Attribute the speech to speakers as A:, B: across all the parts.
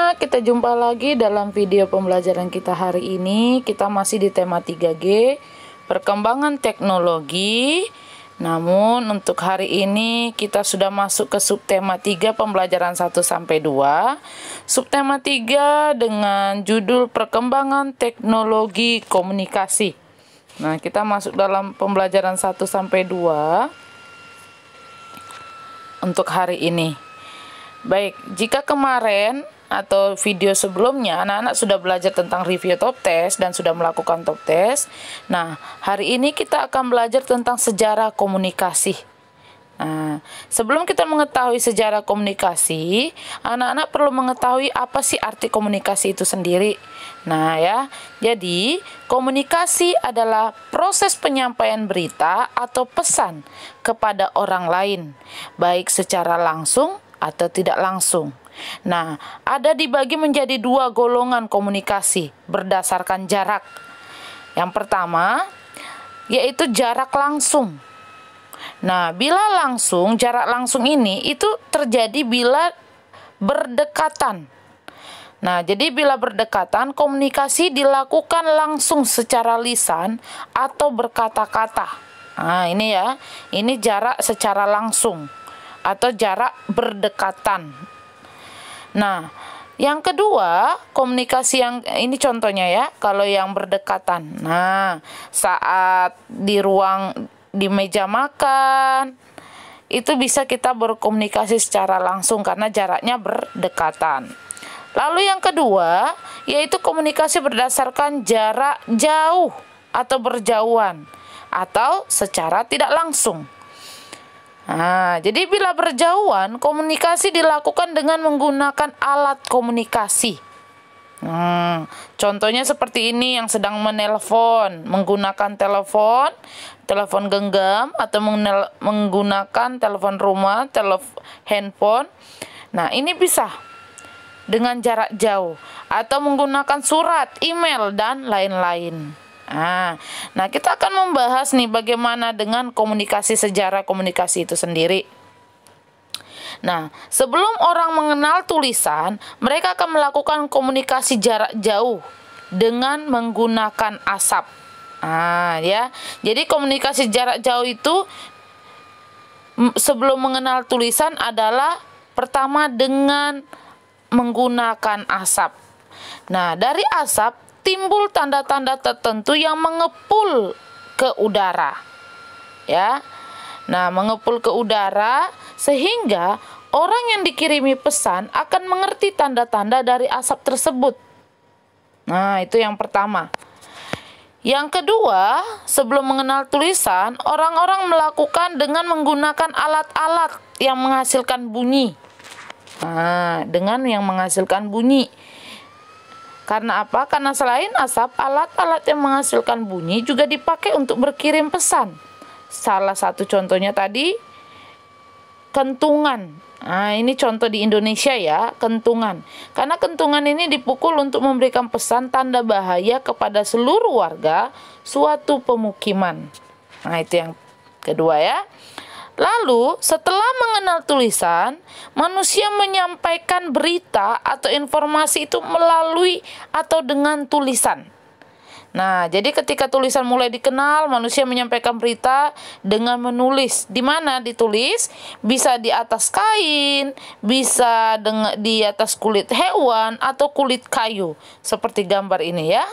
A: anak-anak, kita jumpa lagi dalam video pembelajaran kita hari ini. Kita masih di tema 3G, perkembangan teknologi. Namun untuk hari ini kita sudah masuk ke subtema 3 pembelajaran 1-2. Subtema 3 dengan judul perkembangan teknologi komunikasi. Nah, kita masuk dalam pembelajaran 1-2 untuk hari ini. Baik, jika kemarin atau video sebelumnya anak-anak sudah belajar tentang review top test dan sudah melakukan top test. Nah, hari ini kita akan belajar tentang sejarah komunikasi. Nah, sebelum kita mengetahui sejarah komunikasi, anak-anak perlu mengetahui apa sih arti komunikasi itu sendiri. Nah ya, jadi komunikasi adalah proses penyampaian berita atau pesan kepada orang lain, baik secara langsung atau tidak langsung. Nah, ada dibagi menjadi dua golongan komunikasi berdasarkan jarak. Yang pertama, yaitu jarak langsung. Nah, bila langsung, jarak langsung ini itu terjadi bila berdekatan. Nah, jadi bila berdekatan, komunikasi dilakukan langsung secara lisan atau berkata-kata. Nah, ini ya, ini jarak secara langsung atau jarak berdekatan. Nah, yang kedua, komunikasi yang ini contohnya ya, kalau yang berdekatan. Nah, saat di meja makan, itu bisa kita berkomunikasi secara langsung karena jaraknya berdekatan. Lalu yang kedua, yaitu komunikasi berdasarkan jarak jauh atau berjauhan atau secara tidak langsung. Nah, jadi bila berjauhan, komunikasi dilakukan dengan menggunakan alat komunikasi. Contohnya seperti ini, yang sedang menelpon, menggunakan telepon genggam atau menggunakan telepon rumah, handphone. Nah, ini bisa dengan jarak jauh atau menggunakan surat, email, dan lain-lain. Nah, kita akan membahas nih bagaimana dengan komunikasi, sejarah komunikasi itu sendiri. Nah, sebelum orang mengenal tulisan, mereka akan melakukan komunikasi jarak jauh dengan menggunakan asap. Ya. Jadi komunikasi jarak jauh itu sebelum mengenal tulisan adalah pertama dengan menggunakan asap. Nah, dari asap timbul tanda-tanda tertentu yang mengepul ke udara. Ya. Nah, mengepul ke udara sehingga orang yang dikirimi pesan akan mengerti tanda-tanda dari asap tersebut. Nah, itu yang pertama. Yang kedua, sebelum mengenal tulisan, orang-orang melakukan dengan menggunakan alat-alat yang menghasilkan bunyi. Dengan yang menghasilkan bunyi. Karena apa? Karena selain asap, alat-alat yang menghasilkan bunyi juga dipakai untuk berkirim pesan. Salah satu contohnya tadi, kentungan. Ini contoh di Indonesia ya, kentungan. Karena kentungan ini dipukul untuk memberikan pesan tanda bahaya kepada seluruh warga suatu pemukiman. Nah, itu yang kedua ya. Lalu, setelah mengenal tulisan, manusia menyampaikan berita atau informasi itu melalui atau dengan tulisan. Nah, jadi ketika tulisan mulai dikenal, manusia menyampaikan berita dengan menulis. Di mana ditulis? Bisa di atas kain, bisa di atas kulit hewan atau kulit kayu. Seperti gambar ini ya.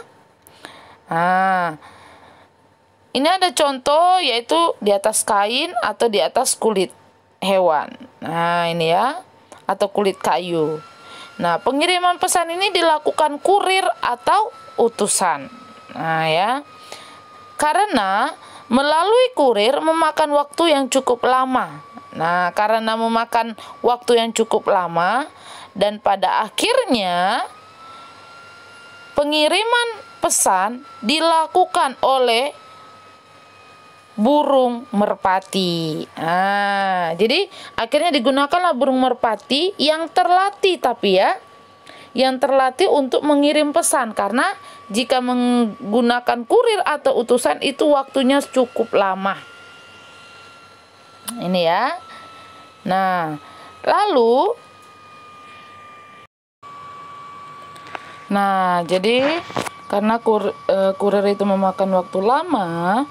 A: Ini ada contoh, yaitu di atas kain atau di atas kulit hewan. Nah, ini ya, atau kulit kayu. Nah, pengiriman pesan ini dilakukan kurir atau utusan. Nah, ya. Karena melalui kurir memakan waktu yang cukup lama. Nah, karena memakan waktu yang cukup lama dan pada akhirnya pengiriman pesan dilakukan oleh burung merpati. Jadi akhirnya digunakanlah burung merpati yang terlatih yang terlatih untuk mengirim pesan, karena jika menggunakan kurir atau utusan itu waktunya cukup lama. Ini ya. Nah, lalu Nah, jadi karena kurir itu memakan waktu lama,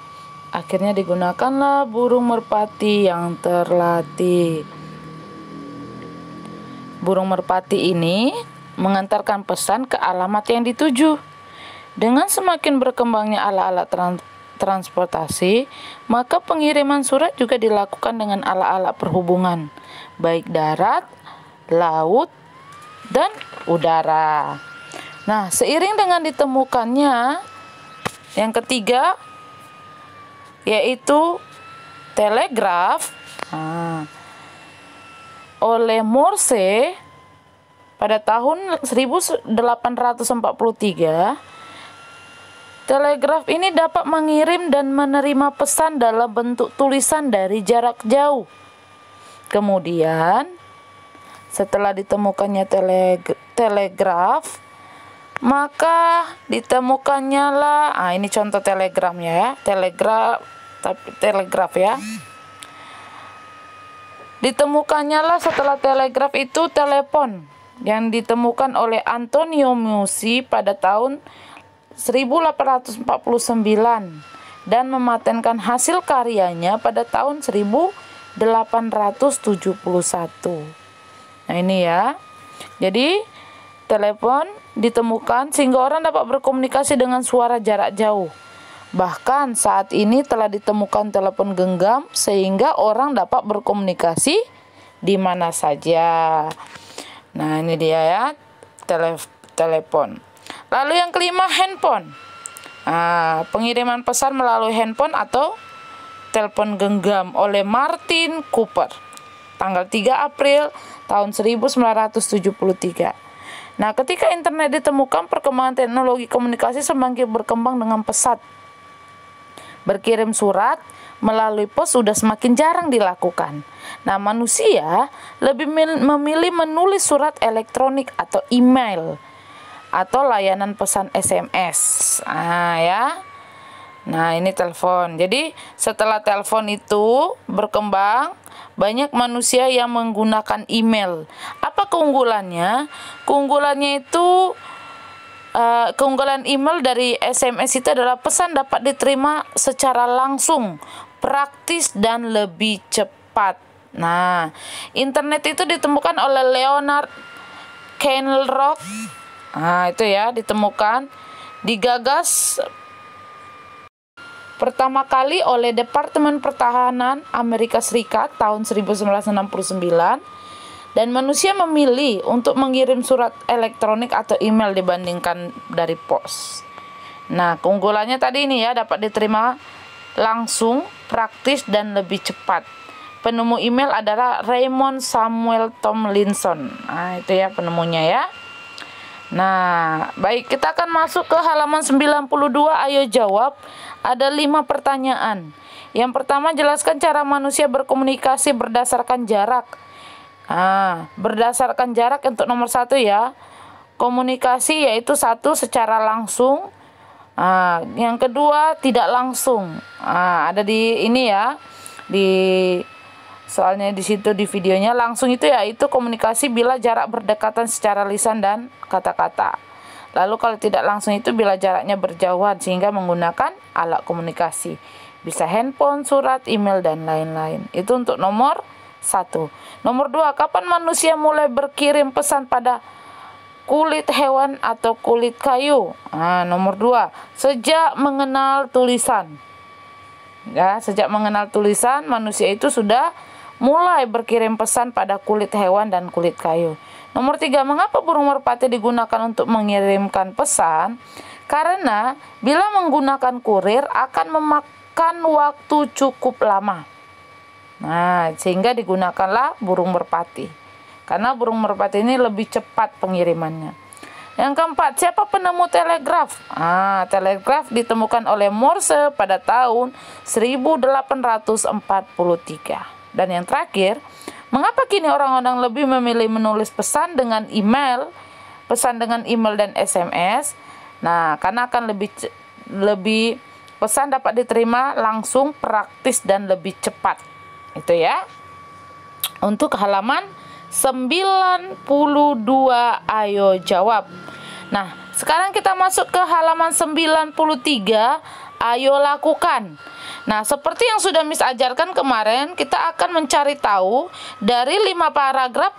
A: akhirnya digunakanlah burung merpati yang terlatih. Burung merpati ini mengantarkan pesan ke alamat yang dituju. Dengan semakin berkembangnya alat-alat transportasi, maka pengiriman surat juga dilakukan dengan alat-alat perhubungan, baik darat, laut, dan udara. Nah, seiring dengan ditemukannya yang ketiga, yaitu telegraf oleh Morse pada tahun 1843, telegraf ini dapat mengirim dan menerima pesan dalam bentuk tulisan dari jarak jauh. Kemudian, setelah ditemukannya telegraf, maka ditemukannya lah, ini contoh telegramnya ya, telegraf ya. Ditemukannya lah setelah telegraf itu telepon yang ditemukan oleh Antonio Meucci pada tahun 1849 dan mematenkan hasil karyanya pada tahun 1871. Nah, ini ya. Jadi telepon ditemukan sehingga orang dapat berkomunikasi dengan suara jarak jauh. Bahkan saat ini telah ditemukan telepon genggam sehingga orang dapat berkomunikasi di mana saja. Nah, ini dia ya, telepon. Lalu yang kelima, handphone. Pengiriman pesan melalui handphone atau telepon genggam oleh Martin Cooper tanggal 3 April tahun 1973. Nah, ketika internet ditemukan, perkembangan teknologi komunikasi semakin berkembang dengan pesat. Berkirim surat melalui pos sudah semakin jarang dilakukan. Nah, manusia lebih memilih menulis surat elektronik atau email atau layanan pesan SMS. Ya. Nah, ini telepon. Jadi, setelah telepon itu berkembang, banyak manusia yang menggunakan email. Apa keunggulannya? Keunggulannya itu keunggulan email dari SMS itu adalah pesan dapat diterima secara langsung, praktis, dan lebih cepat. Nah, internet itu ditemukan oleh Leonard Kennerock. Itu ya, ditemukan, digagas pertama kali oleh Departemen Pertahanan Amerika Serikat tahun 1969. Dan manusia memilih untuk mengirim surat elektronik atau email dibandingkan dari pos. Nah, keunggulannya tadi ini ya, dapat diterima langsung, praktis, dan lebih cepat. Penemu email adalah Raymond Samuel Tomlinson. Nah, itu ya penemunya ya. Nah, baik, kita akan masuk ke halaman 92. Ayo jawab. Ada 5 pertanyaan. Yang pertama, jelaskan cara manusia berkomunikasi berdasarkan jarak. Berdasarkan jarak untuk nomor 1 ya. Komunikasi yaitu 1 secara langsung. Yang kedua tidak langsung. Ada di ini ya. Soalnya di situ di videonya langsung itu yaitu komunikasi bila jarak berdekatan secara lisan dan kata-kata. Lalu kalau tidak langsung itu bila jaraknya berjauhan sehingga menggunakan alat komunikasi. Bisa handphone, surat, email, dan lain-lain. Itu untuk nomor 1. Nomor 2, kapan manusia mulai berkirim pesan pada kulit hewan atau kulit kayu? Nomor 2, sejak mengenal tulisan. Ya, sejak mengenal tulisan, manusia itu sudah mulai berkirim pesan pada kulit hewan dan kulit kayu. Nomor 3, mengapa burung merpati digunakan untuk mengirimkan pesan? Karena bila menggunakan kurir akan memakan waktu cukup lama. Nah, sehingga digunakanlah burung merpati. Karena burung merpati ini lebih cepat pengirimannya. Yang keempat, siapa penemu telegraf? Telegraf ditemukan oleh Morse pada tahun 1843. Dan yang terakhir, mengapa kini orang-orang lebih memilih menulis pesan dengan email dan SMS? Nah, karena akan lebih pesan dapat diterima langsung, praktis, dan lebih cepat. Itu ya. Untuk halaman 92, ayo jawab. Nah, sekarang kita masuk ke halaman 93. Ayo lakukan. Nah, seperti yang sudah Miss ajarkan kemarin, kita akan mencari tahu dari 5 paragraf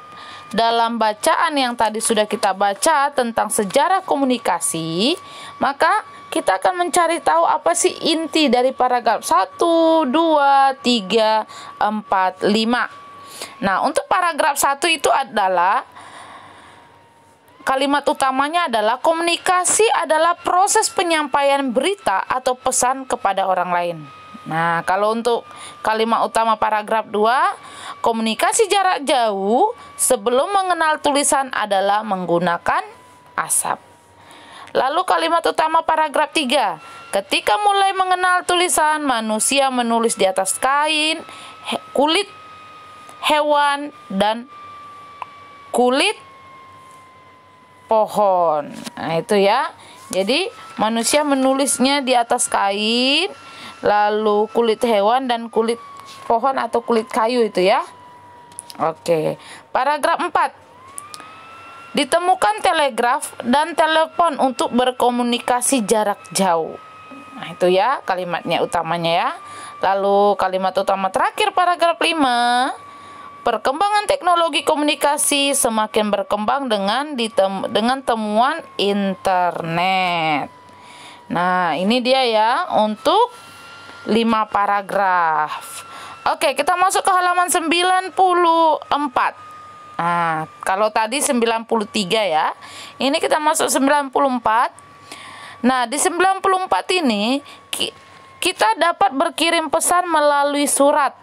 A: dalam bacaan yang tadi sudah kita baca tentang sejarah komunikasi. Maka kita akan mencari tahu apa sih inti dari paragraf 1, 2, 3, 4, 5. Nah, untuk paragraf 1 itu adalah kalimat utamanya adalah komunikasi adalah proses penyampaian berita atau pesan kepada orang lain. Nah, kalau untuk kalimat utama paragraf 2, komunikasi jarak jauh sebelum mengenal tulisan adalah menggunakan asap. Lalu kalimat utama paragraf 3, ketika mulai mengenal tulisan, manusia menulis di atas kain, kulit hewan, dan kulit pohon. Nah, itu ya. Jadi manusia menulisnya di atas kain, lalu kulit hewan dan kulit pohon atau kulit kayu itu ya. Oke. Paragraf 4. Ditemukan telegraf dan telepon untuk berkomunikasi jarak jauh. Nah, itu ya kalimatnya utamanya ya. Lalu kalimat utama terakhir paragraf 5. Perkembangan teknologi komunikasi semakin berkembang dengan temuan internet. Nah, ini dia ya untuk 5 paragraf. Oke, kita masuk ke halaman 94. Nah, kalau tadi 93 ya. Ini kita masuk 94. Nah, di 94 ini kita dapat berkirim pesan melalui surat.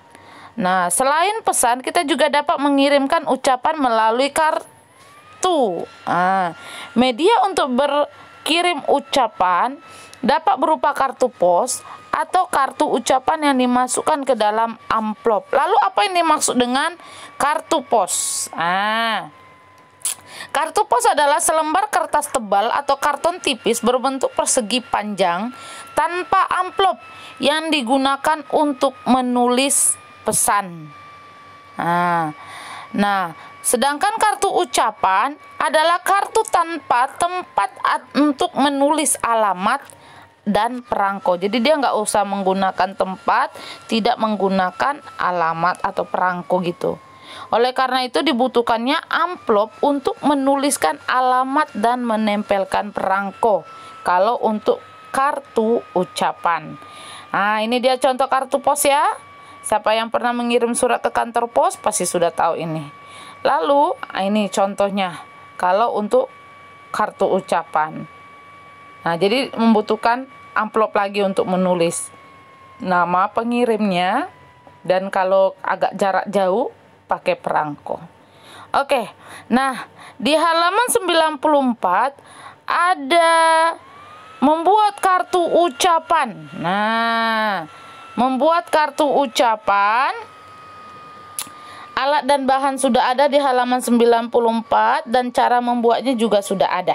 A: Nah, selain pesan, kita juga dapat mengirimkan ucapan melalui kartu. Media untuk berkirim ucapan dapat berupa kartu pos atau kartu ucapan yang dimasukkan ke dalam amplop. Lalu apa yang dimaksud dengan kartu pos? Kartu pos adalah selembar kertas tebal atau karton tipis berbentuk persegi panjang tanpa amplop yang digunakan untuk menulis pesan. Nah, sedangkan kartu ucapan adalah kartu tanpa tempat untuk menulis alamat dan perangko. Jadi dia nggak usah menggunakan tempat, tidak menggunakan alamat atau perangko gitu. Oleh karena itu dibutuhkannya amplop untuk menuliskan alamat dan menempelkan perangko. Kalau untuk kartu ucapan. Nah, ini dia contoh kartu pos ya. Siapa yang pernah mengirim surat ke kantor pos pasti sudah tahu ini. Lalu, ini contohnya. Kalau untuk kartu ucapan. Nah, jadi membutuhkan amplop lagi untuk menulis nama pengirimnya. Dan kalau agak jarak jauh, pakai perangko. Oke, nah di halaman 94 ada membuat kartu ucapan. Nah, membuat kartu ucapan, alat dan bahan sudah ada di halaman 94 dan cara membuatnya juga sudah ada.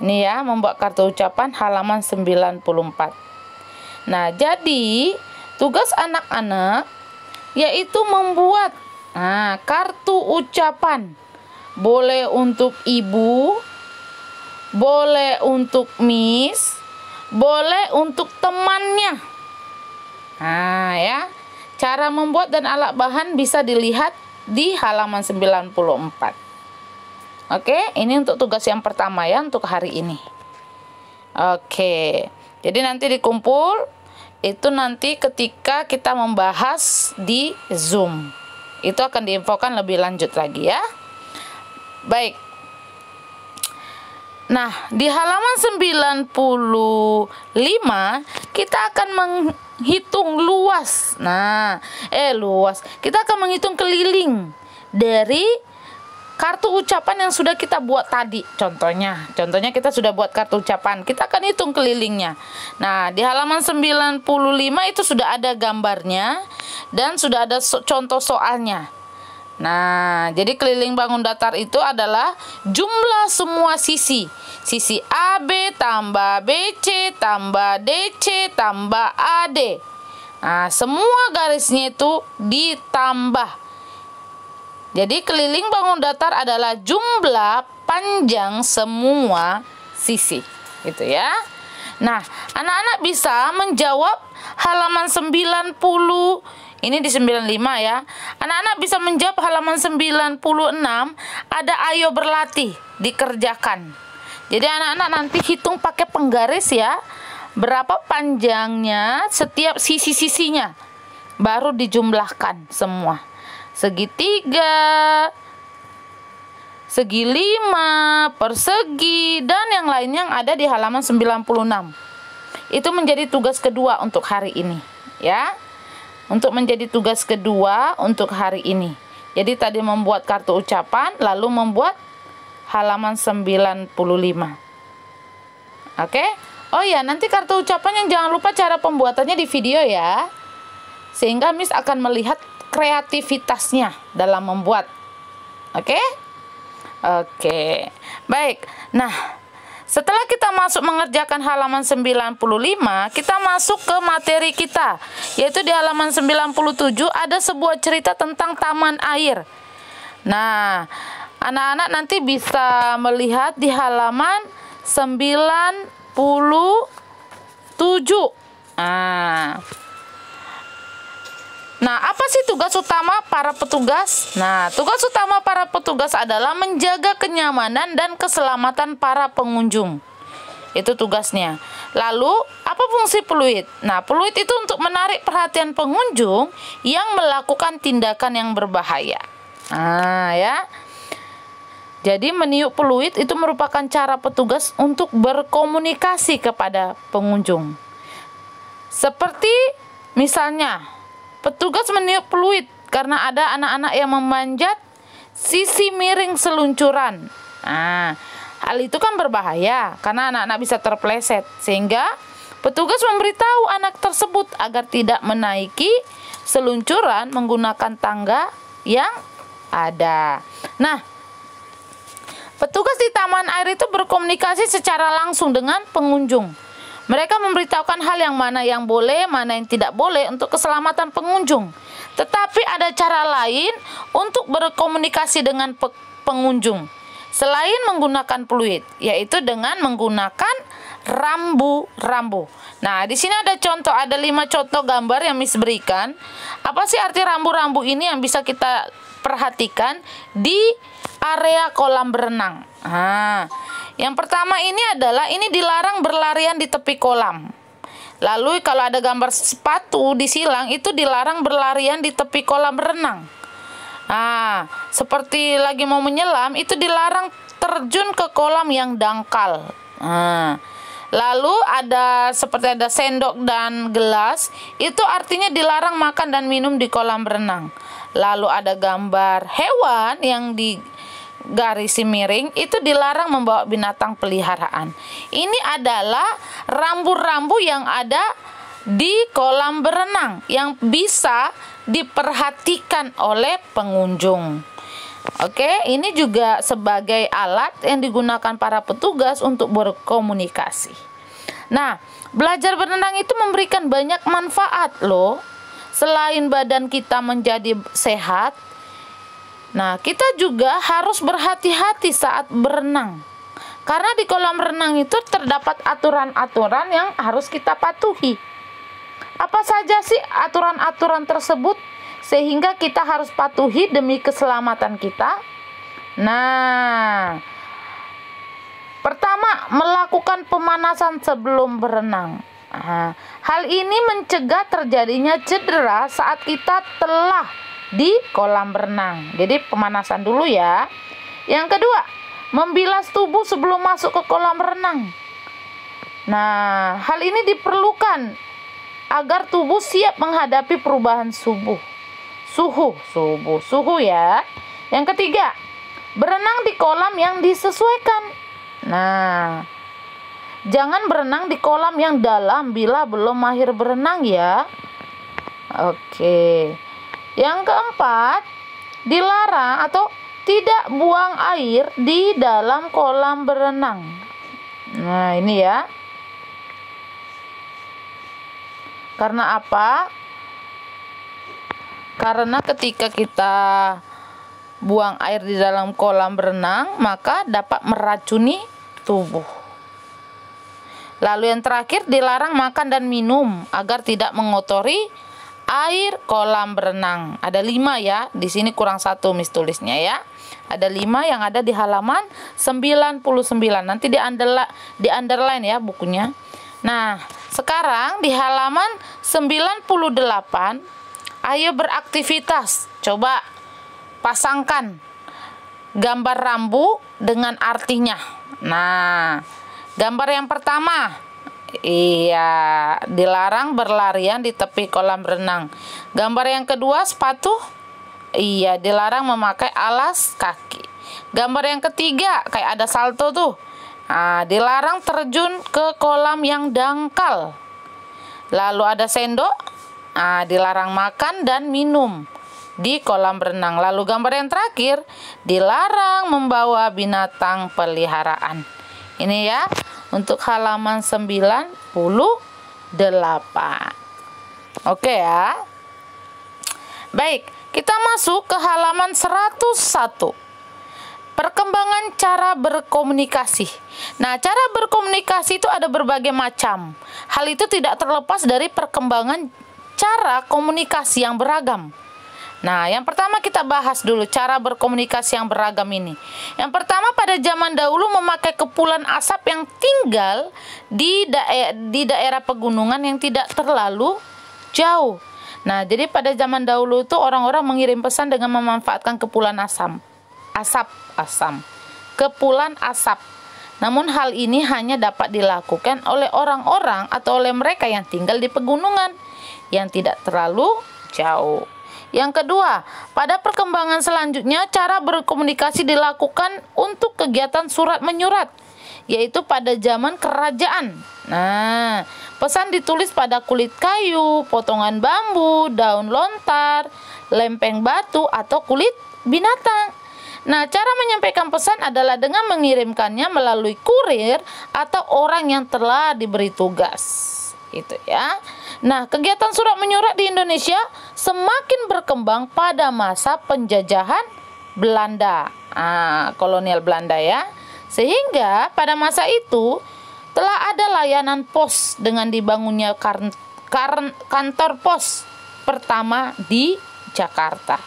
A: Ini ya, membuat kartu ucapan halaman 94. Nah, jadi tugas anak-anak yaitu membuat kartu ucapan. Boleh untuk ibu, boleh untuk miss, boleh untuk temannya. Nah, ya. Cara membuat dan alat bahan bisa dilihat di halaman 94. Oke, ini untuk tugas yang pertama ya, untuk hari ini. Oke. Jadi nanti dikumpul itu nanti ketika kita membahas di Zoom. Itu akan diinfokan lebih lanjut lagi ya. Baik. Nah, di halaman 95 kita akan menghitung luas. Luas. Kita akan menghitung keliling dari kartu ucapan yang sudah kita buat tadi. Contohnya kita sudah buat kartu ucapan. Kita akan hitung kelilingnya. Nah, di halaman 95 itu sudah ada gambarnya dan sudah ada contoh soalnya. Nah, jadi keliling bangun datar itu adalah jumlah semua sisi. Sisi AB tambah BC tambah DC tambah AD. Nah, semua garisnya itu ditambah. Jadi keliling bangun datar adalah jumlah panjang semua sisi. Gitu ya. Nah, anak-anak bisa menjawab halaman 90. Ini di 95 ya. Anak-anak bisa menjawab halaman 96. Ada ayo berlatih, dikerjakan. Jadi anak-anak nanti hitung pakai penggaris ya. Berapa panjangnya setiap sisi-sisinya. Baru dijumlahkan semua. Segi 3, segi 5, persegi, dan yang lainnya yang ada di halaman 96. Itu menjadi tugas kedua untuk hari ini. Ya. Untuk menjadi tugas kedua untuk hari ini. Jadi tadi membuat kartu ucapan, lalu membuat halaman 95. Oke? Oh ya, nanti kartu ucapannya jangan lupa cara pembuatannya di video ya. Sehingga Miss akan melihat kreativitasnya dalam membuat. Oke? Oke. Baik. Nah, setelah kita masuk mengerjakan halaman 95, kita masuk ke materi kita. Yaitu di halaman 97 ada sebuah cerita tentang taman air. Nah, anak-anak nanti bisa melihat di halaman 97. Nah, apa sih tugas utama para petugas? Nah, tugas utama para petugas adalah menjaga kenyamanan dan keselamatan para pengunjung. Itu tugasnya. Lalu, apa fungsi peluit? Nah, peluit itu untuk menarik perhatian pengunjung yang melakukan tindakan yang berbahaya. Nah, ya. Jadi, meniup peluit itu merupakan cara petugas untuk berkomunikasi kepada pengunjung. Seperti misalnya, petugas meniup peluit karena ada anak-anak yang memanjat sisi miring seluncuran. Nah, hal itu kan berbahaya karena anak-anak bisa terpeleset. Sehingga petugas memberitahu anak tersebut agar tidak menaiki seluncuran menggunakan tangga yang ada. Nah, petugas di taman air itu berkomunikasi secara langsung dengan pengunjung. Mereka memberitahukan hal yang mana yang boleh, mana yang tidak boleh untuk keselamatan pengunjung. Tetapi ada cara lain untuk berkomunikasi dengan pengunjung selain menggunakan peluit, yaitu dengan menggunakan rambu-rambu. Nah, di sini ada contoh, ada 5 contoh gambar yang Miss berikan. Apa sih arti rambu-rambu ini yang bisa kita perhatikan di area kolam berenang? Yang pertama ini adalah ini dilarang berlarian di tepi kolam. Lalu kalau ada gambar sepatu di silang itu dilarang berlarian di tepi kolam renang. Seperti lagi mau menyelam itu dilarang terjun ke kolam yang dangkal. Lalu seperti ada sendok dan gelas, itu artinya dilarang makan dan minum di kolam berenang. Lalu ada gambar hewan yang di garisi miring, itu dilarang membawa binatang peliharaan. Ini adalah rambu-rambu yang ada di kolam berenang yang bisa diperhatikan oleh pengunjung. Oke, ini juga sebagai alat yang digunakan para petugas untuk berkomunikasi. Nah, belajar berenang itu memberikan banyak manfaat loh. Selain badan kita menjadi sehat, nah, kita juga harus berhati-hati saat berenang. Karena di kolam renang itu terdapat aturan-aturan yang harus kita patuhi. Apa saja sih aturan-aturan tersebut sehingga kita harus patuhi demi keselamatan kita? Nah, pertama, melakukan pemanasan sebelum berenang. Hal ini mencegah terjadinya cedera saat kita telah di kolam berenang. Jadi pemanasan dulu ya. Yang kedua, membilas tubuh sebelum masuk ke kolam renang. Nah, hal ini diperlukan agar tubuh siap menghadapi perubahan suhu ya. Yang ketiga, berenang di kolam yang disesuaikan. Nah, jangan berenang di kolam yang dalam bila belum mahir berenang ya. Oke. Yang keempat, dilarang atau tidak buang air di dalam kolam berenang. Nah, ini ya. Karena apa? Karena ketika kita buang air di dalam kolam berenang, maka dapat meracuni tubuh. Lalu yang terakhir, dilarang makan dan minum agar tidak mengotori air kolam berenang. Ada 5 ya, di sini kurang 1 Miss tulisnya ya. Ada 5 yang ada di halaman 99. Nanti di underline ya bukunya. Nah, sekarang di halaman 98, ayo beraktivitas. Coba pasangkan gambar rambu dengan artinya. Nah, gambar yang pertama, iya, dilarang berlarian di tepi kolam renang. Gambar yang kedua, sepatu, iya, dilarang memakai alas kaki. Gambar yang ketiga, kayak ada salto tuh, nah, dilarang terjun ke kolam yang dangkal. Lalu ada sendok, nah, dilarang makan dan minum di kolam renang. Lalu gambar yang terakhir, dilarang membawa binatang peliharaan. Ini ya untuk halaman 98. Oke ya. Baik, kita masuk ke halaman 101. Perkembangan cara berkomunikasi. Nah, cara berkomunikasi itu ada berbagai macam. Hal itu tidak terlepas dari perkembangan cara komunikasi yang beragam. Nah, yang pertama kita bahas dulu cara berkomunikasi yang beragam ini. Yang pertama, pada zaman dahulu memakai kepulan asap yang tinggal di daerah pegunungan yang tidak terlalu jauh. Nah, jadi pada zaman dahulu itu orang-orang mengirim pesan dengan memanfaatkan kepulan asap. Kepulan asap. Namun hal ini hanya dapat dilakukan oleh orang-orang atau oleh mereka yang tinggal di pegunungan yang tidak terlalu jauh. Yang kedua, pada perkembangan selanjutnya cara berkomunikasi dilakukan untuk kegiatan surat menyurat, yaitu pada zaman kerajaan. Nah, pesan ditulis pada kulit kayu, potongan bambu, daun lontar, lempeng batu, atau kulit binatang. Nah, cara menyampaikan pesan adalah dengan mengirimkannya melalui kurir atau orang yang telah diberi tugas. Itu ya. Nah, kegiatan surat menyurat di Indonesia semakin berkembang pada masa penjajahan Belanda, kolonial Belanda ya. Sehingga pada masa itu telah ada layanan pos dengan dibangunnya kantor pos pertama di Jakarta.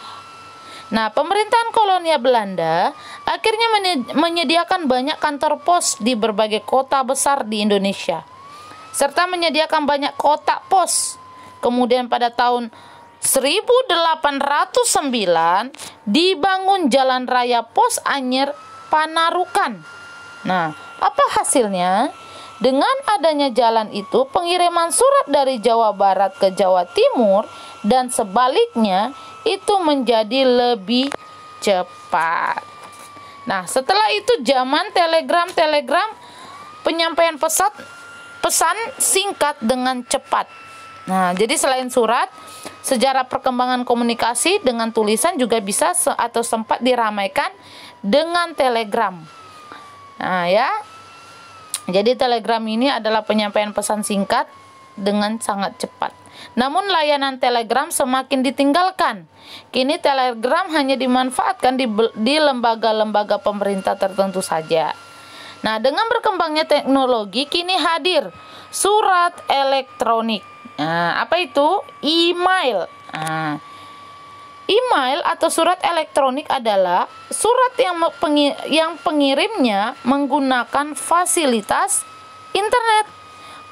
A: Nah, pemerintahan kolonial Belanda akhirnya menyediakan banyak kantor pos di berbagai kota besar di Indonesia, serta menyediakan banyak kotak pos. Kemudian pada tahun 1809 dibangun Jalan Raya Pos Anyer Panarukan. Nah, apa hasilnya? Dengan adanya jalan itu, pengiriman surat dari Jawa Barat ke Jawa Timur dan sebaliknya itu menjadi lebih cepat. Nah, setelah itu zaman telegram penyampaian pesan singkat dengan cepat. Nah, jadi selain surat, sejarah perkembangan komunikasi dengan tulisan juga bisa atau sempat diramaikan dengan telegram. Nah, ya. Jadi telegram ini adalah penyampaian pesan singkat dengan sangat cepat. Namun layanan telegram semakin ditinggalkan. Kini telegram hanya dimanfaatkan di lembaga-lembaga pemerintah tertentu saja. Nah, dengan berkembangnya teknologi, kini hadir surat elektronik. Nah, apa itu? Email. Nah, email atau surat elektronik adalah surat yang pengirimnya menggunakan fasilitas internet.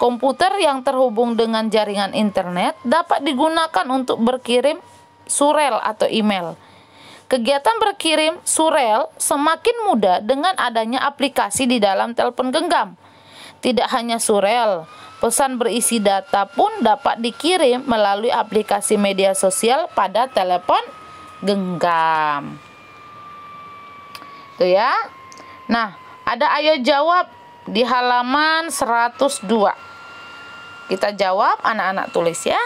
A: Komputer yang terhubung dengan jaringan internet dapat digunakan untuk berkirim surel atau email. Kegiatan berkirim surel semakin mudah dengan adanya aplikasi di dalam telepon genggam. Tidak hanya surel, pesan berisi data pun dapat dikirim melalui aplikasi media sosial pada telepon genggam. Tuh ya. Nah, ada ayo jawab di halaman 102. Kita jawab, anak-anak tulis ya.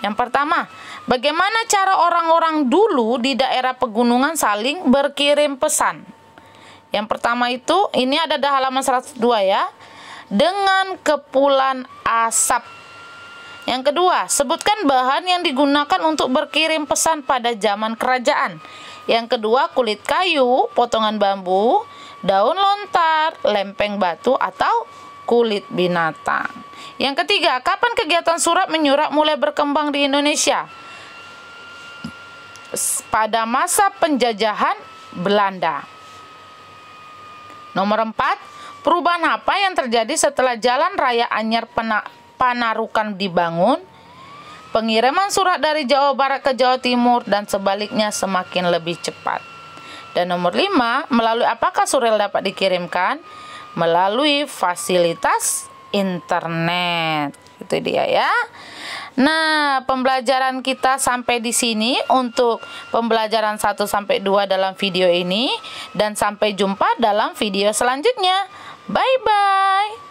A: Yang pertama, bagaimana cara orang-orang dulu di daerah pegunungan saling berkirim pesan? Yang pertama itu, ini ada di halaman 102 ya. Dengan kepulan asap. Yang kedua, sebutkan bahan yang digunakan untuk berkirim pesan pada zaman kerajaan. Yang kedua, kulit kayu, potongan bambu, daun lontar, lempeng batu, atau kulit binatang. Yang ketiga, kapan kegiatan surat menyurat mulai berkembang di Indonesia? Pada masa penjajahan Belanda. Nomor 4, perubahan apa yang terjadi setelah Jalan Raya Anyar Panarukan dibangun? Pengiriman surat dari Jawa Barat ke Jawa Timur dan sebaliknya semakin lebih cepat. Dan nomor 5, melalui apakah surel dapat dikirimkan? Melalui fasilitas internet. Itu dia ya. Nah, pembelajaran kita sampai di sini untuk pembelajaran 1 sampai 2 dalam video ini, dan sampai jumpa dalam video selanjutnya. Bye bye.